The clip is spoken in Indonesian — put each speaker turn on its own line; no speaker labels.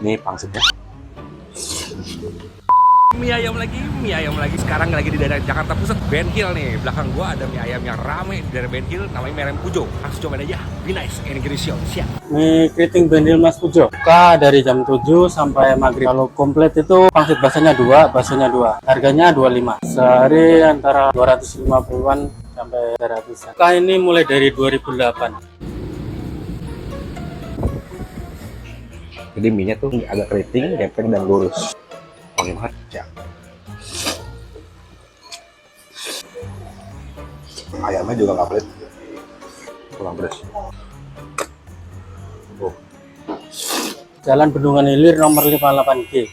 Ini pangsitnya.
Mie ayam lagi. Sekarang lagi di daerah Jakarta Pusat, Ben Hill nih. Belakang gua ada mie ayam yang rame di daerah Ben Hill, namanya Merem Pujo. Langsung cobain aja. Be nice, integration, siap.
Mie keriting Ben Hill Mas Pujo. Buka dari jam 7 sampai maghrib. Kalau komplit itu pangsit basahnya 2, baksonya 2. Harganya 25. Sehari antara 250-an sampai 300. Buka ini mulai dari 2008.
Jadi mie-nya tuh agak keriting, gepeng dan lurus. Wangi banget. Ya. Ayamnya juga nggak pelit. Kurang pedas.
Jalan Bendungan Hilir nomor 58G.